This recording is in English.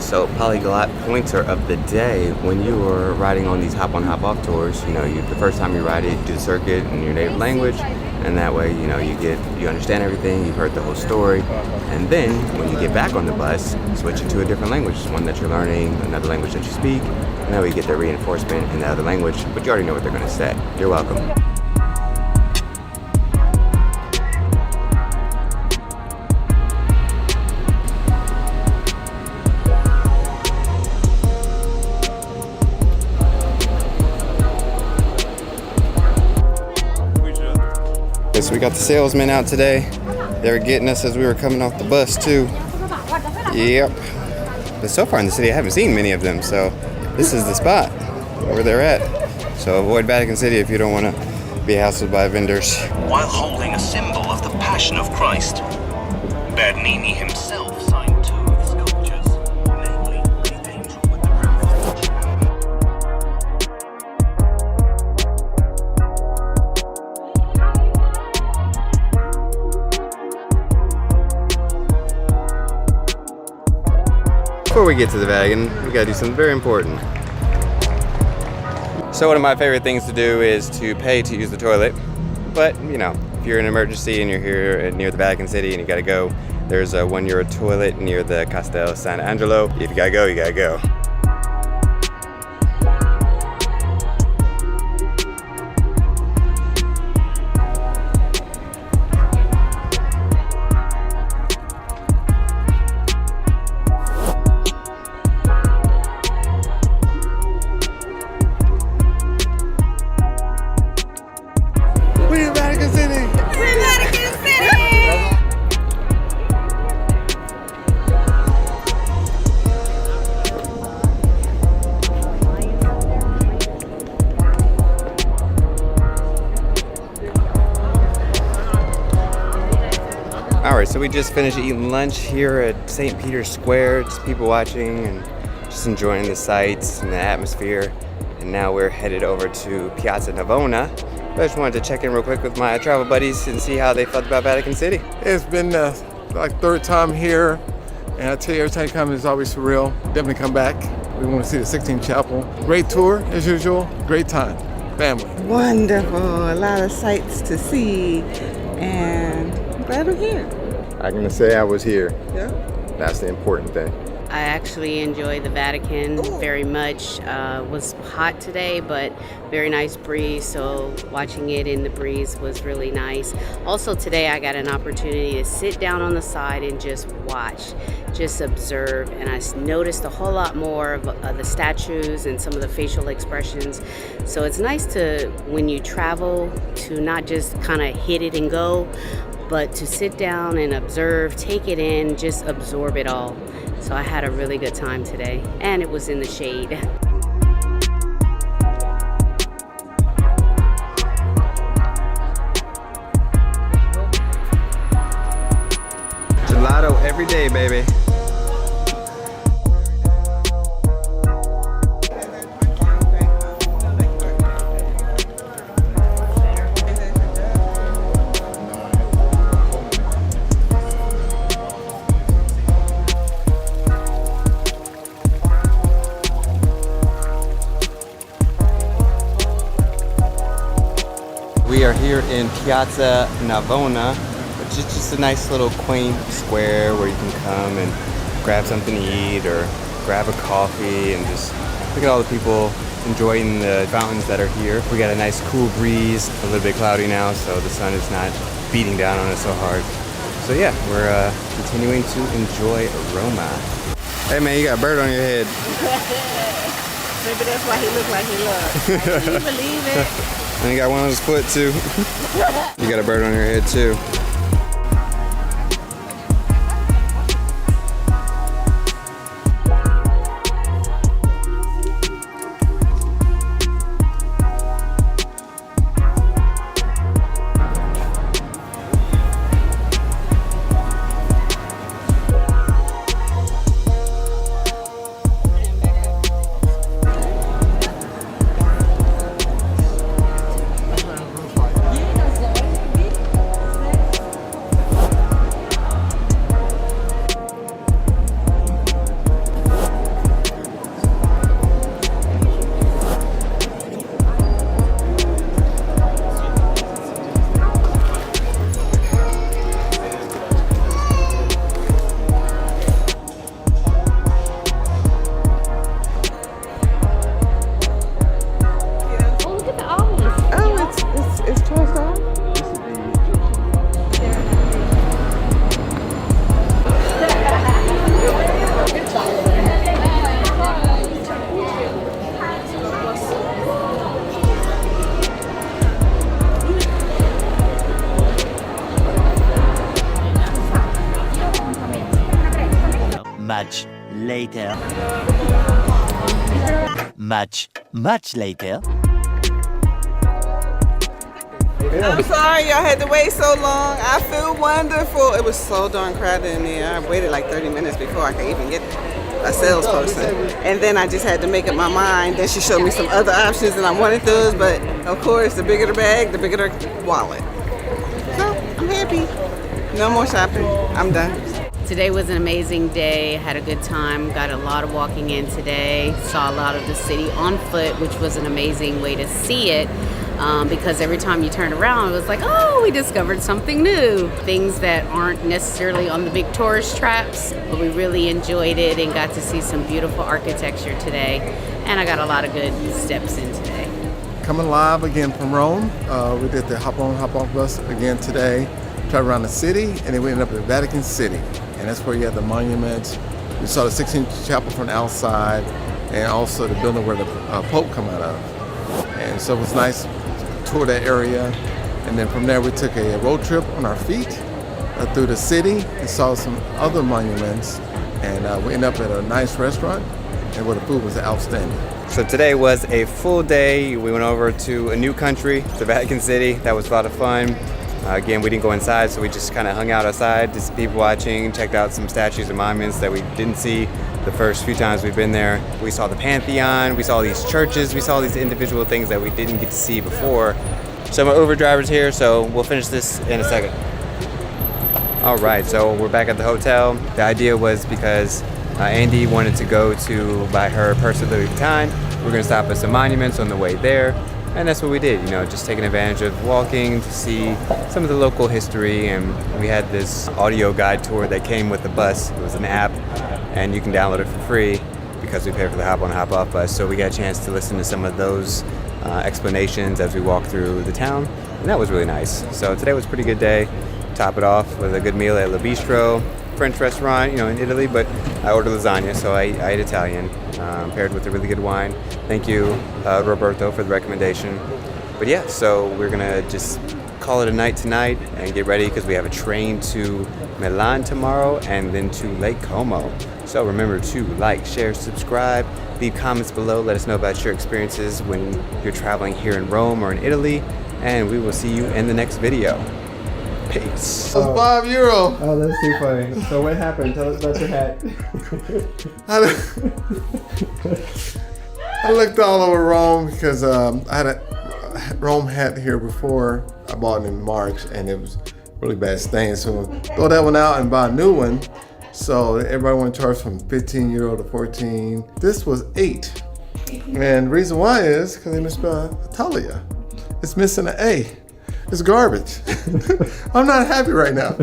So polyglot pointer of the day: when you are riding on these hop on hop off tours, you know, the first time you ride it, you do the circuit in your native language, and that way, you know, you understand everything, you've heard the whole story, and then when you get back on the bus, switch it to a different language, one that you're learning, another language that you speak, and that way you get the reinforcement in the other language, but you already know what they're going to say. You're welcome. So we got the salesmen out today. They were getting us as we were coming off the bus too. Yep. But so far in the city I haven't seen many of them, so this is the spot where they're at. So avoid Vatican City if you don't want to be hassled by vendors. While holding a symbol of the Passion of Christ, Bernini himself signed 2 of the sculptures, namely the angel with the crown. Before we get to the Vatican, we gotta do something very important. So one of my favorite things to do is to pay to use the toilet. But, you know, if you're in an emergency and you're here near the Vatican City and you gotta go, there's a €1 toilet near the Castel Sant'Angelo. If you gotta go, you gotta go. Alright, so we just finished eating lunch here at St. Peter's Square, just people watching and just enjoying the sights and the atmosphere. And now we're headed over to Piazza Navona. But I just wanted to check in real quick with my travel buddies and see how they felt about Vatican City. It's been like 3rd time here, and I tell you, every time you come it's always surreal. Definitely come back. We want to see the 16th Chapel. Great tour as usual, great time, family. Wonderful, a lot of sights to see, and I'm glad we're here. I'm gonna say I was here. Yeah. That's the important thing. I actually enjoy the Vatican very much. Was hot today, but very nice breeze, so watching it in the breeze was really nice. Also today I got an opportunity to sit down on the side and just watch, just observe, and I noticed a whole lot more of the statues and some of the facial expressions. So it's nice to, when you travel, to not just kind of hit it and go, but to sit down and observe, take it in, just absorb it all. So I had a really good time today, and it was in the shade. Gelato every day, baby. We are here in Piazza Navona, which is just a nice little quaint square where you can come and grab something to eat or grab a coffee and just look at all the people enjoying the fountains that are here. We got a nice cool breeze, a little bit cloudy now, so the sun is not beating down on us so hard. So yeah, we're continuing to enjoy Roma. Hey man, you got a bird on your head. Maybe that's why he looked like he looked. Can you believe it? And you got one on his foot too. You got a bird on your head too. later. Much later. I'm sorry y'all had to wait so long. I feel wonderful. It was so darn crowded in there. I waited like 30 minutes before I could even get a salesperson. And then I just had to make up my mind. Then she showed me some other options and I wanted those, but of course the bigger the bag, the bigger the wallet. So I'm happy. No more shopping. I'm done. Today was an amazing day. Had a good time. Got a lot of walking in today. Saw a lot of the city on foot, which was an amazing way to see it. Because every time you turn around, it was like, oh, we discovered something new. Things that aren't necessarily on the big tourist traps, but we really enjoyed it and got to see some beautiful architecture today. And I got a lot of good steps in today. Coming live again from Rome. We did the hop on, hop off bus again today. Traveled around the city, and then we ended up in Vatican City. And that's where you have the monuments. We saw the Sistine Chapel from the outside, and also the building where the Pope come out of. And so it was nice to tour that area. And then from there we took a road trip on our feet through the city and saw some other monuments. And we ended up at a nice restaurant, and where the food was outstanding. So today was a full day. We went over to a new country, to Vatican City. That was a lot of fun. Again, we didn't go inside, so we just kind of hung out outside, just people watching, checked out some statues and monuments that we didn't see the first few times we've been there. We saw the Pantheon, we saw these churches, we saw these individual things that we didn't get to see before. So my Uber driver's here, so we'll finish this in a second. All right, so we're back at the hotel. The idea was because Andy wanted to go to buy her purse at Louis Vuitton. We're gonna stop at some monuments on the way there. And that's what we did, you know, just taking advantage of walking to see some of the local history. And we had this audio guide tour that came with the bus. It was an app, and you can download it for free because we paid for the hop on, hop off bus. So we got a chance to listen to some of those explanations as we walked through the town, and that was really nice. So today was a pretty good day. Top it off with a good meal at Le Bistro, French restaurant, you know, in Italy, but I ordered lasagna, so I ate Italian, paired with a really good wine. Thank you, Roberto, for the recommendation. But yeah, so we're gonna just call it a night tonight and get ready because we have a train to Milan tomorrow and then to Lake Como. So remember to like, share, subscribe, leave comments below, let us know about your experiences when you're traveling here in Rome or in Italy, and we will see you in the next video. Peace. That was €5. Oh, that's too funny. So what happened? Tell us about your hat. I looked all over Rome because I had a Rome hat here before. I bought it in March and it was really bad stain. So throw that one out and buy a new one. So everybody want to charge from €15 to 14. This was 8. And the reason why is because they misspelled Italia. It's missing an A. It's garbage. I'm not happy right now.